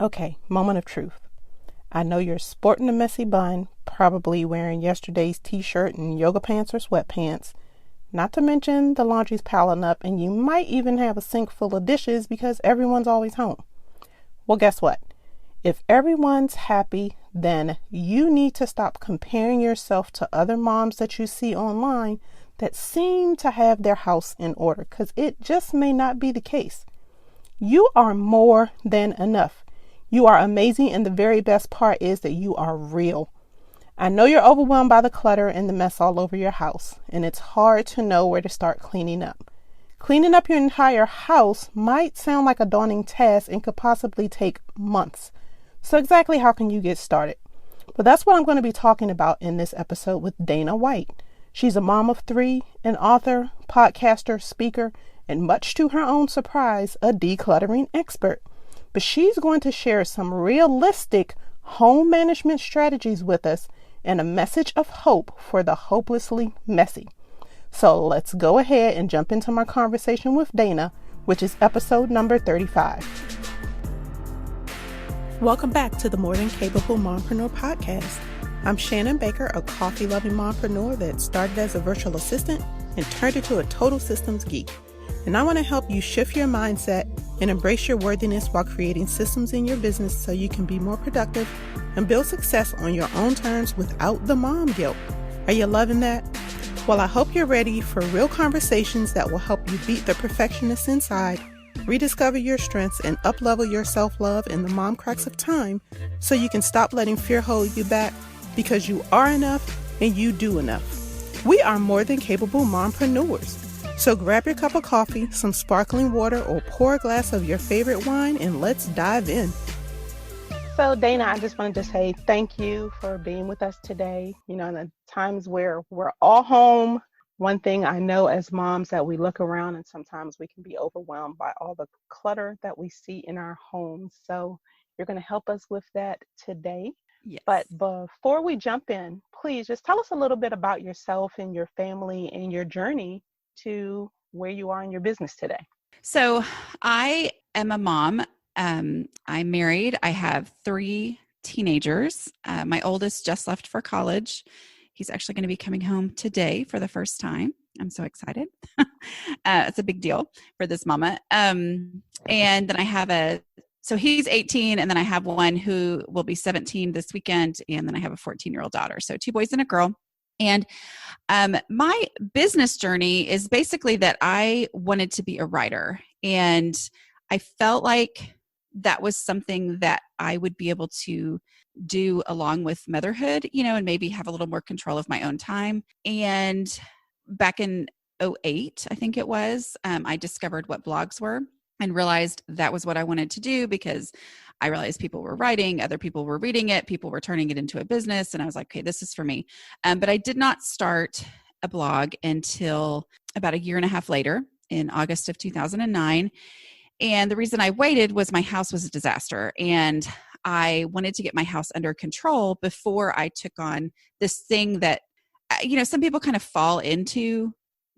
Okay, moment of truth. I know you're sporting a messy bun, probably wearing yesterday's t-shirt and yoga pants or sweatpants. Not to mention the laundry's piling up and you might even have a sink full of dishes because everyone's always home. Well, guess what? If everyone's happy, then you need to stop comparing yourself to other moms that you see online that seem to have their house in order, because it just may not be the case. You are more than enough. You are amazing, and the very best part is that you are real. I know you're overwhelmed by the clutter and the mess all over your house, and it's hard to know where to start cleaning up. Cleaning up your entire house might sound like a daunting task and could possibly take months. So exactly how can you get started? Well, that's what I'm going to be talking about in this episode with Dana White. She's a mom of three, an author, podcaster, speaker, and much to her own surprise, a decluttering expert. But she's going to share some realistic home management strategies with us and a message of hope for the hopelessly messy. So let's go ahead and jump into my conversation with Dana, which is episode number 35. Welcome back to the More Than Capable Mompreneur podcast. I'm Shannon Baker, a coffee-loving mompreneur that started as a virtual assistant and turned into a total systems geek. And I want to help you shift your mindset and embrace your worthiness while creating systems in your business so you can be more productive and build success on your own terms without the mom guilt. Are you loving that? Well, I hope you're ready for real conversations that will help you beat the perfectionist inside, rediscover your strengths, and up-level your self-love in the mom cracks of time so you can stop letting fear hold you back, because you are enough and you do enough. We are more than capable mompreneurs. So grab your cup of coffee, some sparkling water, or pour a glass of your favorite wine and let's dive in. So Dana, I just wanted to say thank you for being with us today. You know, in the times where we're all home, one thing I know as moms that we look around and sometimes we can be overwhelmed by all the clutter that we see in our homes. So you're going to help us with that today. Yes. But before we jump in, please just tell us a little bit about yourself and your family and your journey to where you are in your business today. So I am a mom. I'm married. I have 3 teenagers. My oldest just left for college. He's actually going to be coming home today for the first time. I'm so excited. It's a big deal for this mama. And then I have so he's 18, and then I have one who will be 17 this weekend, and then I have a 14-year-old daughter. So 2 boys and a girl. And my business journey is basically that I wanted to be a writer, and I felt like that was something that I would be able to do along with motherhood, you know, and maybe have a little more control of my own time. And back in 2008, I think it was, I discovered what blogs were and realized that was what I wanted to do, because I realized people were writing, other people were reading it, people were turning it into a business. And I was like, okay, this is for me. But I did not start a blog until about 1.5 years later, in August of 2009. And the reason I waited was my house was a disaster. And I wanted to get my house under control before I took on this thing that, you know, some people kind of fall into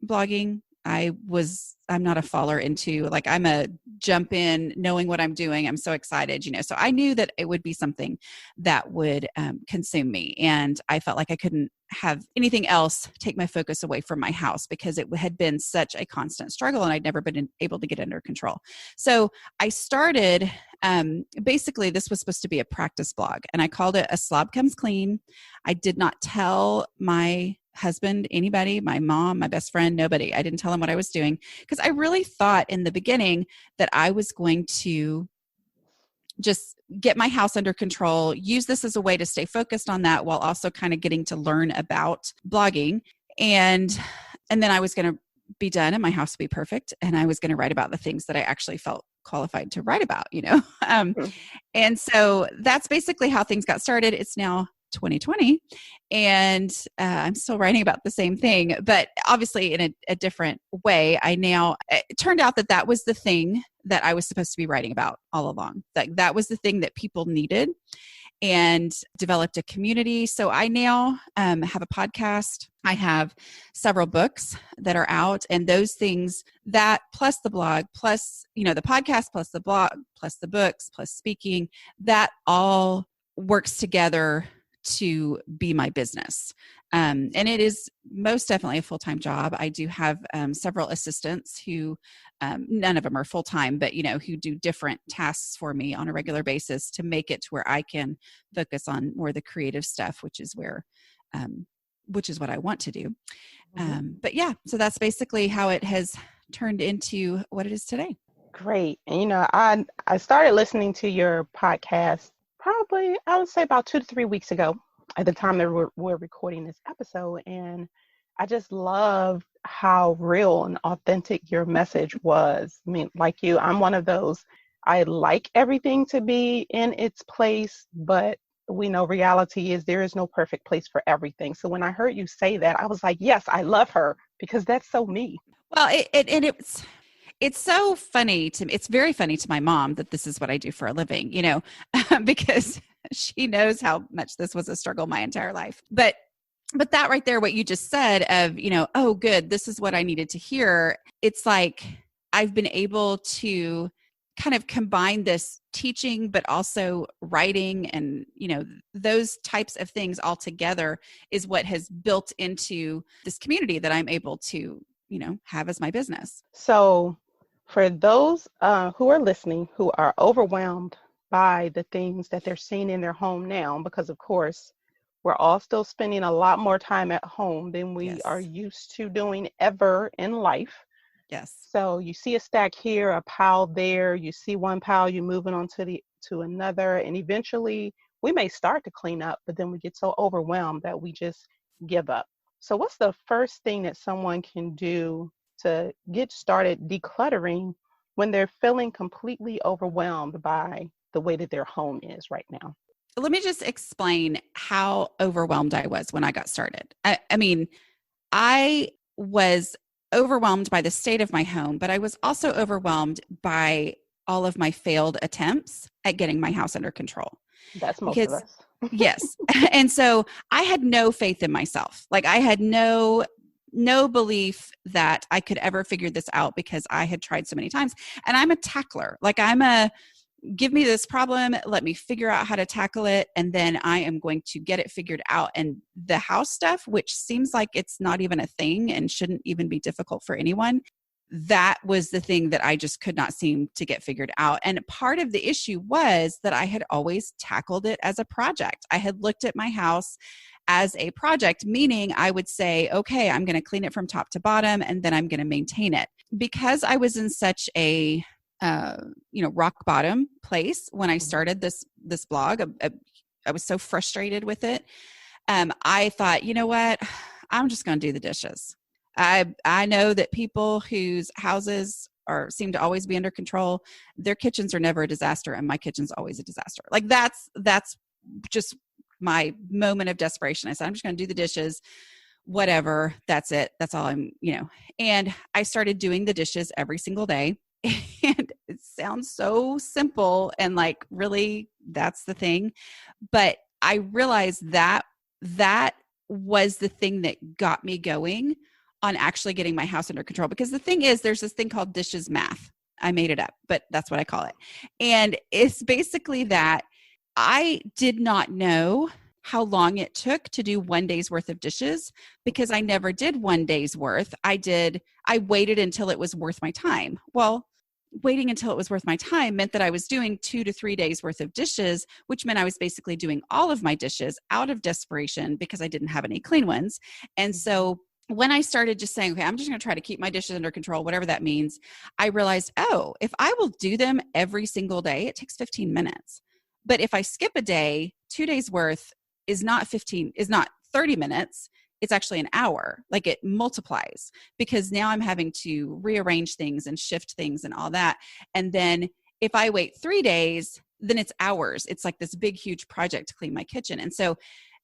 blogging. I'm not a faller into, like, I'm a jump in knowing what I'm doing. I'm so excited, you know, so I knew that it would be something that would consume me. And I felt like I couldn't have anything else take my focus away from my house, because it had been such a constant struggle and I'd never been able to get under control. So I started, basically this was supposed to be a practice blog, and I called it A Slob Comes Clean. I did not tell my husband, anybody, my mom, my best friend, nobody. I didn't tell them what I was doing, because I really thought in the beginning that I was going to just get my house under control, use this as a way to stay focused on that while also kind of getting to learn about blogging. And then I was going to be done and my house would be perfect. And I was going to write about the things that I actually felt qualified to write about, you know? And so that's basically how things got started. It's now 2020, and I'm still writing about the same thing, but obviously in a different way. It turned out that was the thing that I was supposed to be writing about all along. That was the thing that people needed. and developed a community. So I now have a podcast. I have several books that are out, and those things, that plus the blog, plus, the podcast, plus the blog, plus the books, plus speaking, that all works together to be my business. And it is most definitely a full-time job. I do have several assistants who, none of them are full-time, but, who do different tasks for me on a regular basis to make it to where I can focus on more the creative stuff, which is what I want to do. But yeah, so that's basically how it has turned into what it is today. Great. And I started listening to your podcast probably, I would say, about 2 to 3 weeks ago at the time that we're recording this episode. And I just loved how real and authentic your message was. I mean, like you, I'm one of those, I like everything to be in its place, but we know reality is there is no perfect place for everything. So when I heard you say that, I was like, yes, I love her, because that's so me. Well, it's so funny to me. It's very funny to my mom that this is what I do for a living, because she knows how much this was a struggle my entire life. But that right there, what you just said of, oh, good, this is what I needed to hear. It's like I've been able to kind of combine this teaching, but also writing and, those types of things all together is what has built into this community that I'm able to, have as my business. So for those who are listening, who are overwhelmed by the things that they're seeing in their home now, because of course, we're all still spending a lot more time at home than we are used to doing ever in life. Yes. So you see a stack here, a pile there, you see one pile, you're moving on to another, and eventually we may start to clean up, but then we get so overwhelmed that we just give up. So what's the first thing that someone can do to get started decluttering when they're feeling completely overwhelmed by the way that their home is right now? Let me just explain how overwhelmed I was when I got started. I mean, I was overwhelmed by the state of my home, but I was also overwhelmed by all of my failed attempts at getting my house under control. That's most of us. Yes. And so I had no faith in myself. Like I had no belief that I could ever figure this out because I had tried so many times. And I'm a tackler. Like give me this problem, let me figure out how to tackle it, and then I am going to get it figured out. And the house stuff, which seems like it's not even a thing and shouldn't even be difficult for anyone, that was the thing that I just could not seem to get figured out. And part of the issue was that I had always tackled it as a project. I had looked at my house as a project, meaning I would say, okay, I'm going to clean it from top to bottom, and then I'm going to maintain it. Because I was in such a rock bottom place when I started this blog. I was so frustrated with it. I thought, you know what? I'm just going to do the dishes. I know that people whose houses seem to always be under control, their kitchens are never a disaster, and my kitchen's always a disaster. Like that's just my moment of desperation. I said, I'm just going to do the dishes, whatever. That's it. That's all and I started doing the dishes every single day. And it sounds so simple and like, really, that's the thing. But I realized that was the thing that got me going on actually getting my house under control. Because the thing is, there's this thing called dishes math. I made it up, but that's what I call it. And it's basically that I did not know how long it took to do 1 day's worth of dishes because I never did 1 day's worth. I waited until it was worth my time. Well, waiting until it was worth my time meant that I was doing 2 to 3 days worth of dishes, which meant I was basically doing all of my dishes out of desperation because I didn't have any clean ones. And so when I started just saying, okay, I'm just going to try to keep my dishes under control, whatever that means, I realized, oh, if I will do them every single day, it takes 15 minutes. But if I skip a day, 2 days worth is not 30 minutes. It's actually an hour. Like it multiplies because now I'm having to rearrange things and shift things and all that. And then if I wait 3 days, then it's hours. It's like this big, huge project to clean my kitchen. And so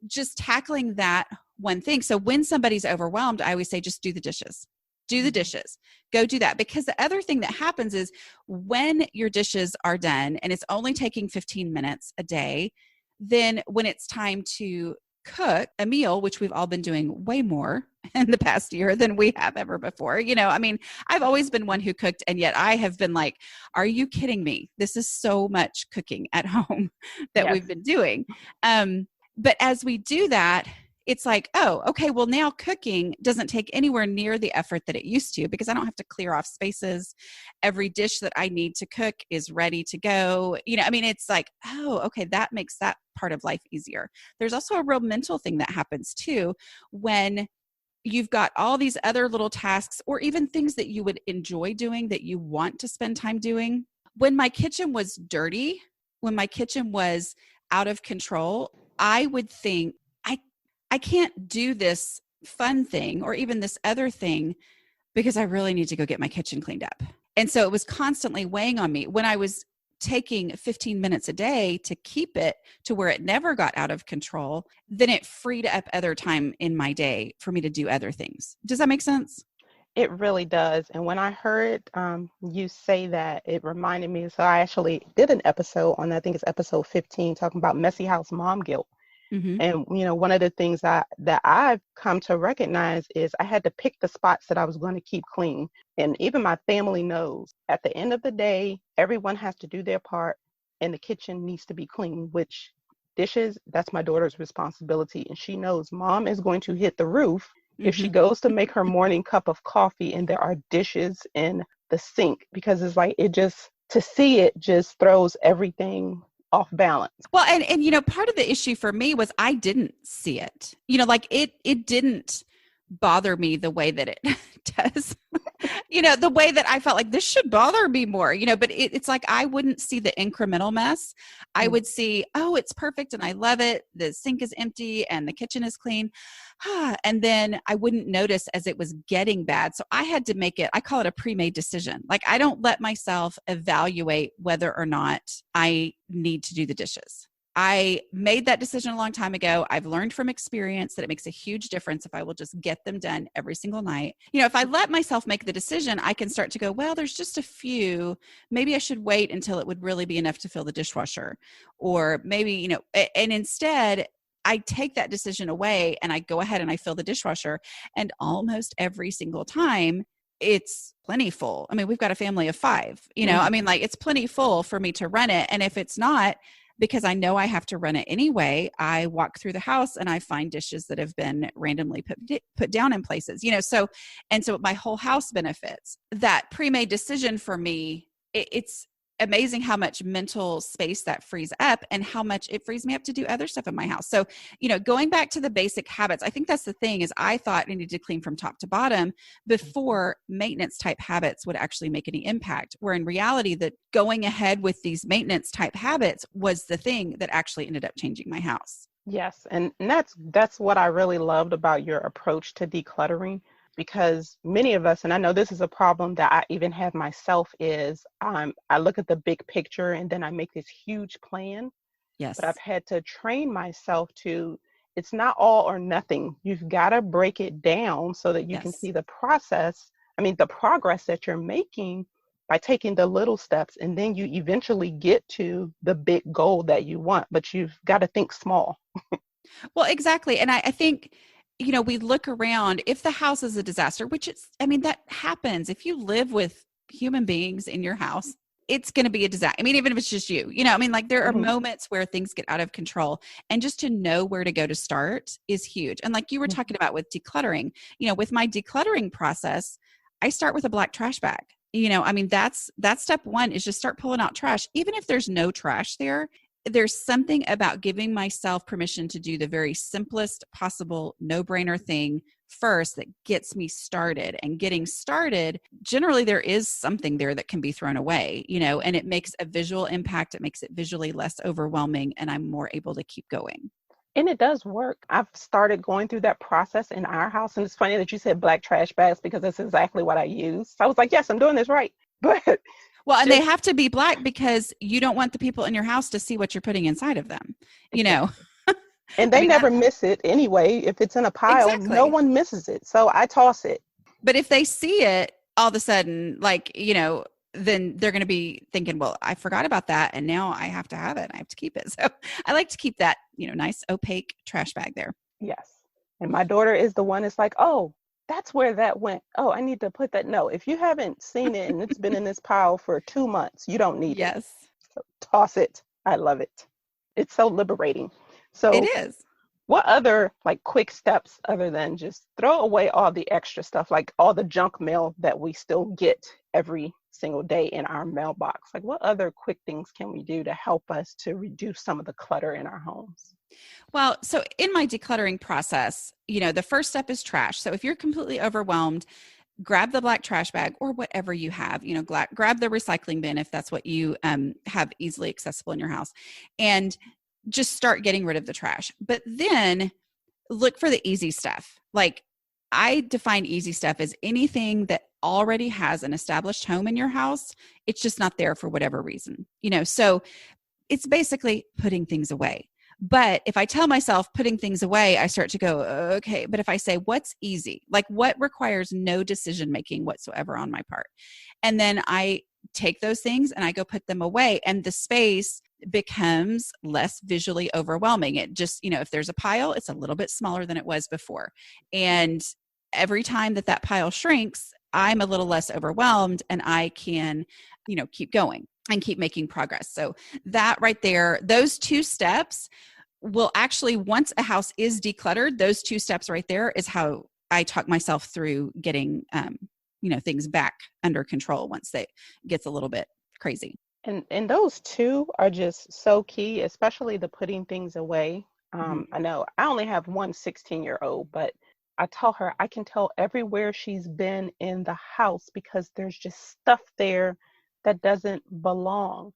just tackling that one thing. So when somebody's overwhelmed, I always say, just do the dishes. Do the dishes. Go do that. Because the other thing that happens is when your dishes are done and it's only taking 15 minutes a day, then when it's time to cook a meal, which we've all been doing way more in the past year than we have ever before. I mean, I've always been one who cooked, and yet I have been like, are you kidding me? This is so much cooking at home that Yes. we've been doing. But as we do that, it's like, oh, okay, well, now cooking doesn't take anywhere near the effort that it used to because I don't have to clear off spaces. Every dish that I need to cook is ready to go. I mean, it's like, oh, okay, that makes that part of life easier. There's also a real mental thing that happens too when you've got all these other little tasks or even things that you would enjoy doing that you want to spend time doing. When my kitchen was dirty, when my kitchen was out of control, I would think, I can't do this fun thing or even this other thing because I really need to go get my kitchen cleaned up. And so it was constantly weighing on me. When I was taking 15 minutes a day to keep it to where it never got out of control, then it freed up other time in my day for me to do other things. Does that make sense? It really does. And when I heard you say that, it reminded me. So I actually did an episode on, I think it's episode 15, talking about messy house mom guilt. Mm-hmm. And, one of the things that I've come to recognize is I had to pick the spots that I was going to keep clean. And even my family knows at the end of the day, everyone has to do their part and the kitchen needs to be clean, which dishes, that's my daughter's responsibility. And she knows mom is going to hit the roof if she goes to make her morning cup of coffee and there are dishes in the sink, because it's like, to see it just throws everything off balance. Well, and part of the issue for me was I didn't see it. Like it didn't bother me the way that it does. The way that I felt like this should bother me more, but it's like I wouldn't see the incremental mess. I would see, oh, it's perfect and I love it. The sink is empty and the kitchen is clean. And then I wouldn't notice as it was getting bad. So I had to make it, I call it a pre-made decision. Like I don't let myself evaluate whether or not I need to do the dishes. I made that decision a long time ago. I've learned from experience that it makes a huge difference if I will just get them done every single night. If I let myself make the decision, I can start to go, well, there's just a few. Maybe I should wait until it would really be enough to fill the dishwasher. Or maybe, and instead, I take that decision away and I go ahead and I fill the dishwasher. And almost every single time, it's plenty full. I mean, we've got a family of 5, I mean, like it's plenty full for me to run it. And if it's not, because I know I have to run it anyway, I walk through the house and I find dishes that have been randomly put down in places, so my whole house benefits. That pre-made decision for me, it's amazing how much mental space that frees up and how much it frees me up to do other stuff in my house. So, going back to the basic habits, I think that's the thing is I thought I needed to clean from top to bottom before maintenance type habits would actually make any impact. Where in reality, that going ahead with these maintenance type habits was the thing that actually ended up changing my house. Yes. And that's what I really loved about your approach to decluttering. Because many of us, and I know this is a problem that I even have myself, is I look at the big picture and then I make this huge plan. Yes. But I've had to train myself to, it's not all or nothing. You've got to break it down so that you can see the progress that you're making by taking the little steps. And then you eventually get to the big goal that you want, but you've got to think small. Well, exactly. And I think, we look around, if the house is a disaster, which that happens. If you live with human beings in your house, it's going to be a disaster. I mean, even if it's just you, there are moments where things get out of control, and just to know where to go to start is huge. And like you were talking about with decluttering, with my decluttering process, I start with a black trash bag. That's step one, is just start pulling out trash. Even if there's no trash there's something about giving myself permission to do the very simplest possible no-brainer thing first that gets me started. And getting started, generally there is something there that can be thrown away, and it makes a visual impact. It makes it visually less overwhelming, and I'm more able to keep going. And it does work. I've started going through that process in our house. And it's funny that you said black trash bags, because that's exactly what I use. So I was like, yes, I'm doing this right. But well, and they have to be black because you don't want the people in your house to see what you're putting inside of them, And they never miss it anyway. If it's in a pile, no one misses it. So I toss it. But if they see it all of a sudden, like, then they're going to be thinking, well, I forgot about that. And now I have to have it. I have to keep it. So I like to keep that, nice opaque trash bag there. Yes. And my daughter is the one that's like, oh, that's where that went. Oh, I need to put that. No, if you haven't seen it and it's been in this pile for 2 months, you don't need it. Yes, So toss it. I love it. It's so liberating. it So is. what other like quick steps other than just throw away all the extra stuff, like all the junk mail that we still get every single day in our mailbox? Like what other quick things can we do to help us to reduce some of the clutter in our homes? Well, so in my decluttering process, the first step is trash. So if you're completely overwhelmed, grab the black trash bag or whatever you have, grab the recycling bin if that's what you have easily accessible in your house, and just start getting rid of the trash. But then look for the easy stuff. Like I define easy stuff as anything that already has an established home in your house. It's just not there for whatever reason, so it's basically putting things away. But if I tell myself putting things away, I start to go, okay. But if I say what's easy, like what requires no decision making whatsoever on my part, and then I take those things and I go put them away, and the space becomes less visually overwhelming. It just, if there's a pile, it's a little bit smaller than it was before. And every time that pile shrinks, I'm a little less overwhelmed and I can, keep going and keep making progress. So that right there, those two steps will actually, once a house is decluttered, those two steps right there is how I talk myself through getting, things back under control once it gets a little bit crazy. And those two are just so key, especially the putting things away. Mm-hmm. I know I only have one 16-year-old, but I tell her I can tell everywhere she's been in the house because there's just stuff there that doesn't belong.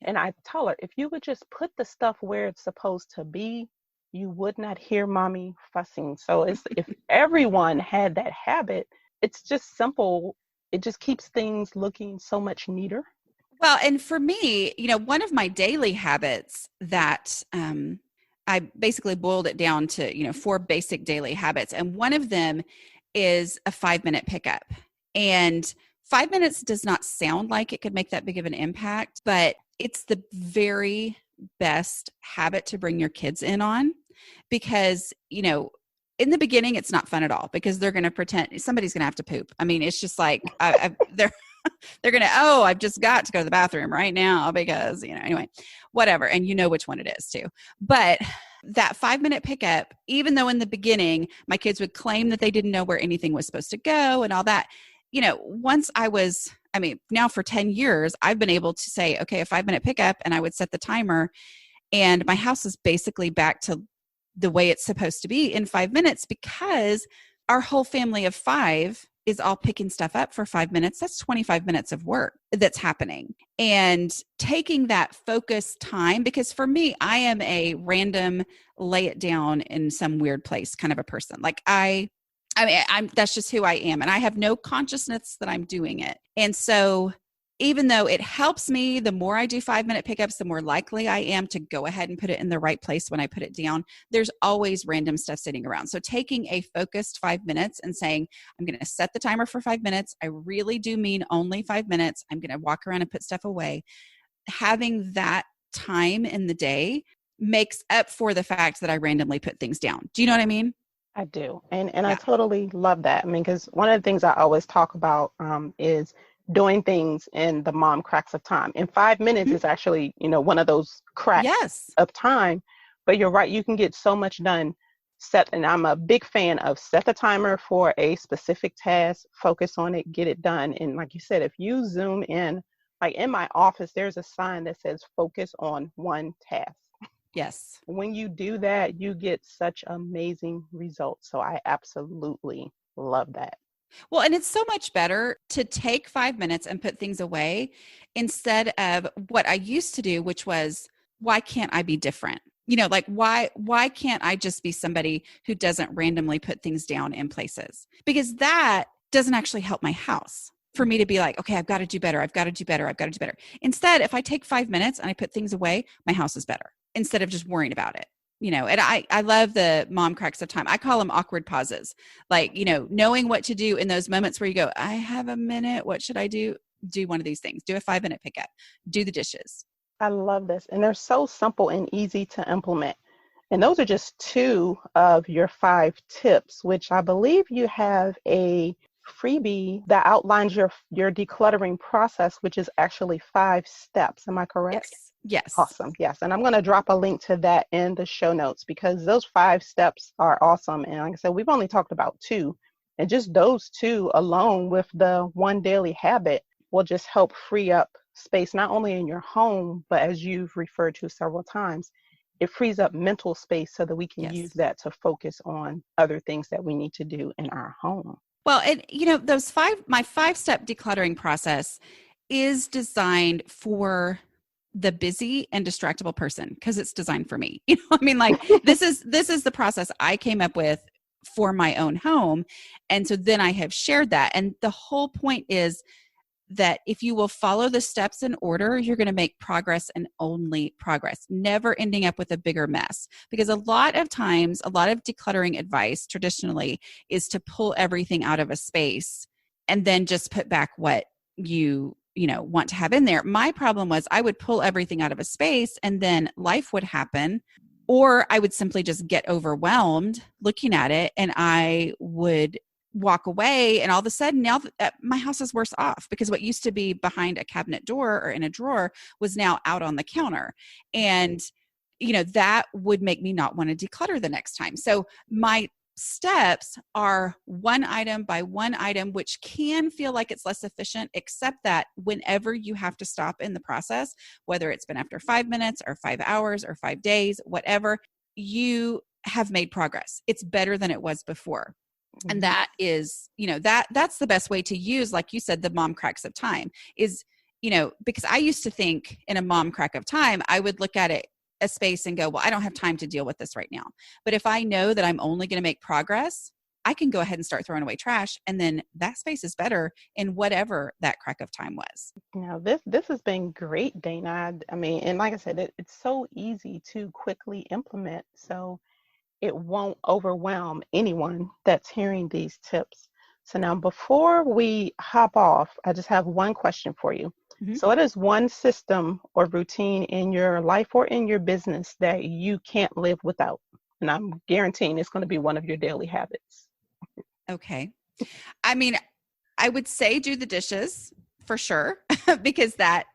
And I tell her, if you would just put the stuff where it's supposed to be, you would not hear mommy fussing. So if everyone had that habit, it's just simple. It just keeps things looking so much neater. Well, and for me, one of my daily habits that I basically boiled it down to, 4 basic daily habits. And one of them is a 5-minute pickup. And 5 minutes does not sound like it could make that big of an impact, but it's the very best habit to bring your kids in on because, in the beginning, it's not fun at all because they're going to pretend somebody's going to have to poop. I mean, it's just like they're going to, I've just got to go to the bathroom right now because, anyway, whatever. And you know which one it is too. But that 5-minute pickup, even though in the beginning, my kids would claim that they didn't know where anything was supposed to go and all that, once now for 10 years, I've been able to say, okay, a 5-minute pickup, and I would set the timer and my house is basically back to the way it's supposed to be in 5 minutes because our whole family of 5 is all picking stuff up for 5 minutes. That's 25 minutes of work that's happening. And taking that focused time, because for me, I am a random lay it down in some weird place kind of a person. Like I'm that's just who I am. And I have no consciousness that I'm doing it. And so even though it helps me, the more I do 5-minute pickups, the more likely I am to go ahead and put it in the right place when I put it down. There's always random stuff sitting around. So taking a focused 5 minutes and saying, I'm going to set the timer for 5 minutes. I really do mean only 5 minutes. I'm going to walk around and put stuff away. Having that time in the day makes up for the fact that I randomly put things down. Do you know what I mean? I do. And Yeah. I totally love that. I mean, because one of the things I always talk about is doing things in the mom cracks of time. And 5 minutes is actually, one of those cracks Yes. of time. But you're right, you can get so much done. And I'm a big fan of set the timer for a specific task, focus on it, get it done. And like you said, if you zoom in, like in my office, there's a sign that says focus on one task. Yes. When you do that, you get such amazing results. So I absolutely love that. Well, and it's so much better to take 5 minutes and put things away instead of what I used to do, which was, why can't I be different? Like why can't I just be somebody who doesn't randomly put things down in places? Because that doesn't actually help my house for me to be like, okay, I've got to do better. I've got to do better. I've got to do better. Instead, if I take 5 minutes and I put things away, my house is better instead of just worrying about it. And I love the mom cracks of time. I call them awkward pauses. Like, knowing what to do in those moments where you go, I have a minute. What should I do? do one of these things, do a 5-minute pickup, do the dishes. I love this. And they're so simple and easy to implement. And those are just two of your 5 tips, which I believe you have a freebie that outlines your decluttering process, which is actually 5 steps. Am I correct? Yes. Yes. Awesome. Yes. And I'm going to drop a link to that in the show notes because those 5 steps are awesome. And like I said, we've only talked about 2. And just those 2 alone with the one daily habit will just help free up space, not only in your home, but as you've referred to several times, it frees up mental space so that we can use Yes. that to focus on other things that we need to do in our home. Well, and my 5-step decluttering process is designed for the busy and distractible person because it's designed for me. I mean, like this is the process I came up with for my own home. And so then I have shared that. And the whole point is that if you will follow the steps in order, you're going to make progress and only progress, never ending up with a bigger mess. Because a lot of times, a lot of decluttering advice traditionally is to pull everything out of a space and then just put back what you want to have in there. My problem was I would pull everything out of a space and then life would happen, or I would simply just get overwhelmed looking at it and I would walk away, and all of a sudden now my house is worse off because what used to be behind a cabinet door or in a drawer was now out on the counter. And that would make me not want to declutter the next time. So my steps are one item by one item, which can feel like it's less efficient, except that whenever you have to stop in the process, whether it's been after 5 minutes or 5 hours or 5 days, whatever, you have made progress. It's better than it was before. And that is, that's the best way to use, like you said, the mom cracks of time is, because I used to think in a mom crack of time, I would look at a space and go, well, I don't have time to deal with this right now. But if I know that I'm only going to make progress, I can go ahead and start throwing away trash. And then that space is better in whatever that crack of time was. Now, this has been great, Dana. I mean, and like I said, it's so easy to quickly implement. So it won't overwhelm anyone that's hearing these tips. So now before we hop off, I just have one question for you. Mm-hmm. So what is one system or routine in your life or in your business that you can't live without? And I'm guaranteeing it's going to be one of your daily habits. Okay. I mean, I would say do the dishes for sure, because that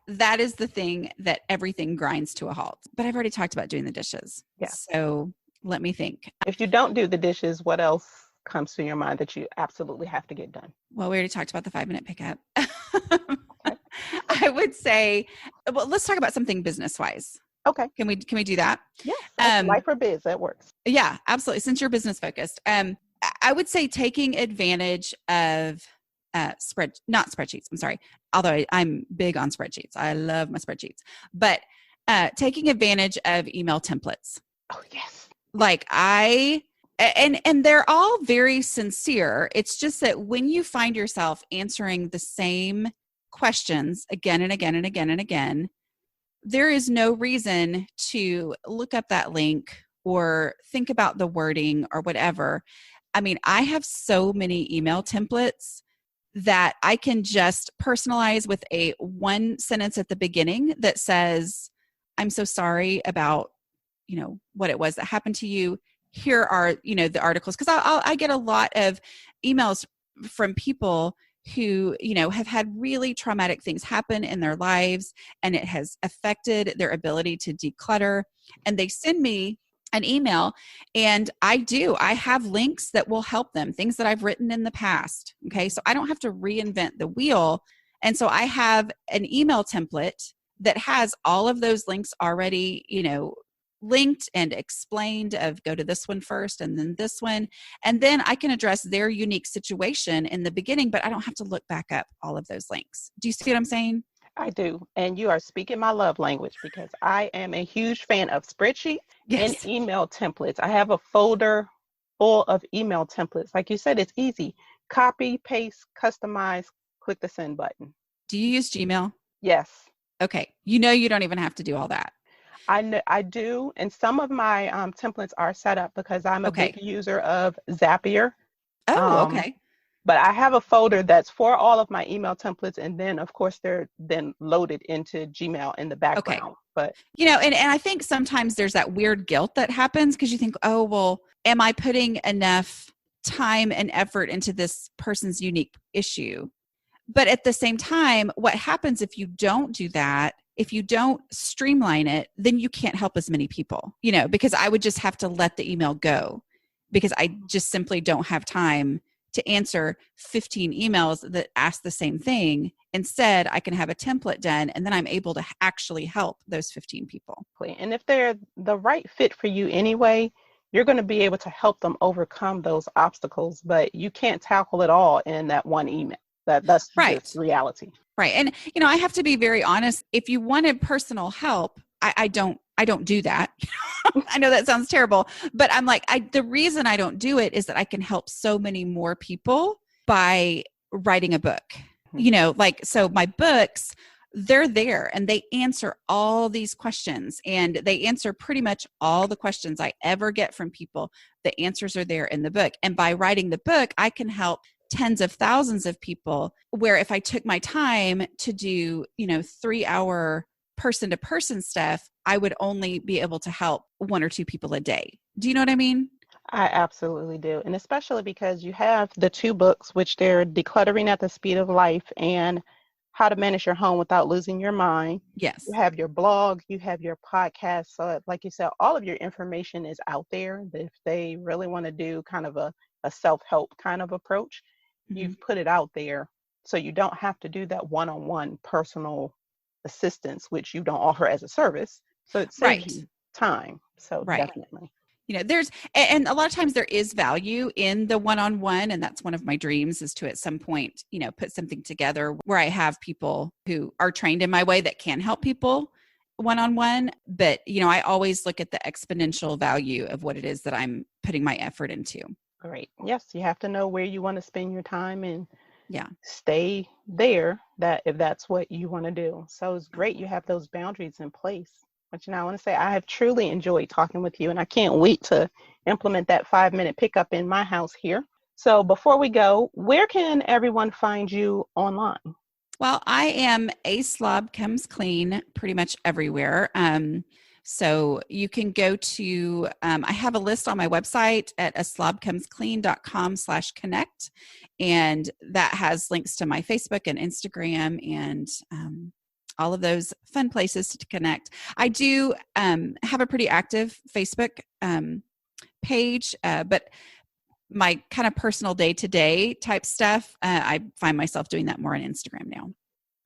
is the thing that everything grinds to a halt. But I've already talked about doing the dishes. Yeah. So let me think. If you don't do the dishes, what else comes to your mind that you absolutely have to get done? Well, we already talked about the 5-minute pickup. Okay. I would say, well, let's talk about something business-wise. Okay. Can we do that? Yes. Life or biz, that works. Yeah, absolutely. Since you're business focused, I would say taking advantage of not spreadsheets. I'm sorry. Although I'm big on spreadsheets. I love my spreadsheets, but taking advantage of email templates. Oh, yes. Like and they're all very sincere. It's just that when you find yourself answering the same questions again and again and again and again, there is no reason to look up that link or think about the wording or whatever. I mean, I have so many email templates that I can just personalize with a one sentence at the beginning that says, I'm so sorry about what it was that happened to you. Here are, the articles. Cause I get a lot of emails from people who, have had really traumatic things happen in their lives and it has affected their ability to declutter. And they send me an email and I have links that will help them, things that I've written in the past. Okay. So I don't have to reinvent the wheel. And so I have an email template that has all of those links already, linked and explained of go to this one first and then this one. And then I can address their unique situation in the beginning, but I don't have to look back up all of those links. Do you see what I'm saying? I do. And you are speaking my love language because I am a huge fan of spreadsheets and email templates. I have a folder full of email templates. Like you said, it's easy. Copy, paste, customize, click the send button. Do you use Gmail? Yes. Okay. You don't even have to do all that. I do. And some of my templates are set up because I'm a big user of Zapier. Oh, okay. But I have a folder that's for all of my email templates. And then, of course, they're then loaded into Gmail in the Okay. background. But, And I think sometimes there's that weird guilt that happens because you think, oh, well, am I putting enough time and effort into this person's unique issue? But at the same time, what happens if you don't do that, if you don't streamline it, then you can't help as many people, because I would just have to let the email go because I just simply don't have time to answer 15 emails that ask the same thing. Instead, I can have a template done and then I'm able to actually help those 15 people. and if they're the right fit for you anyway, you're going to be able to help them overcome those obstacles, but you can't tackle it all in that one email. That's Right. just reality. Right. And, I have to be very honest. If you wanted personal help, I don't do that. I know that sounds terrible, but I'm like, the reason I don't do it is that I can help so many more people by writing a book, so my books, they're there and they answer all these questions and they answer pretty much all the questions I ever get from people. The answers are there in the book. And by writing the book, I can help tens of thousands of people, where if I took my time to do, 3-hour person-to-person stuff, I would only be able to help 1 or 2 people a day. Do you know what I mean? I absolutely do. And especially because you have the 2 books, which they're Decluttering at the Speed of Life and How to Manage Your Home Without Losing Your Mind. Yes. You have your blog, you have your podcast. So like you said, all of your information is out there. If they really want to do kind of a self-help kind of approach, you've put it out there. So you don't have to do that one-on-one personal assistance, which you don't offer as a service. So it saves you time. So definitely. There's, and a lot of times there is value in the one-on-one. And that's one of my dreams, is to at some point, put something together where I have people who are trained in my way that can help people one-on-one. But, I always look at the exponential value of what it is that I'm putting my effort into. Great. Yes, you have to know where you want to spend your time and stay there, that if that's what you want to do. So it's great you have those boundaries in place. But I want to say I have truly enjoyed talking with you, and I can't wait to implement that 5-minute pickup in my house here. So before we go, where can everyone find you online? Well, I am A Slob Comes Clean pretty much everywhere. So you can go to, I have a list on my website at aslobcomesclean.com/connect. And that has links to my Facebook and Instagram and all of those fun places to connect. I do have a pretty active Facebook page, but my kind of personal day-to-day type stuff, I find myself doing that more on Instagram now.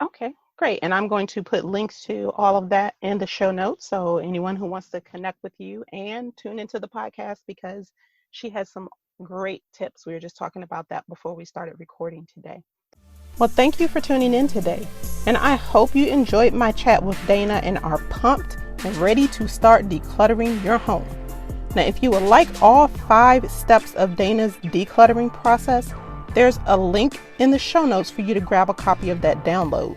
Okay, great. And I'm going to put links to all of that in the show notes. So anyone who wants to connect with you and tune into the podcast, because she has some great tips. We were just talking about that before we started recording today. Well, thank you for tuning in today. And I hope you enjoyed my chat with Dana and are pumped and ready to start decluttering your home. Now, if you would like all 5 steps of Dana's decluttering process, there's a link in the show notes for you to grab a copy of that download.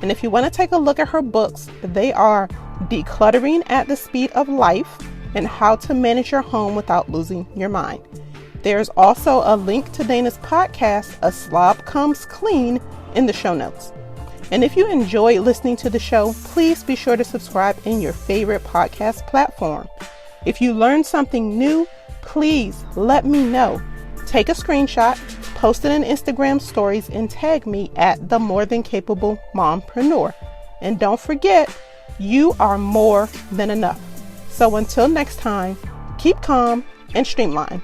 And if you want to take a look at her books, they are Decluttering at the Speed of Life and How to Manage Your Home Without Losing Your Mind. There's also a link to Dana's podcast, A Slob Comes Clean, in the show notes. And if you enjoy listening to the show, please be sure to subscribe in your favorite podcast platform. If you learned something new, please let me know. Take a screenshot, post it in Instagram stories, and tag me at The More Than Capable Mompreneur. And don't forget, you are more than enough. So until next time, keep calm and streamline.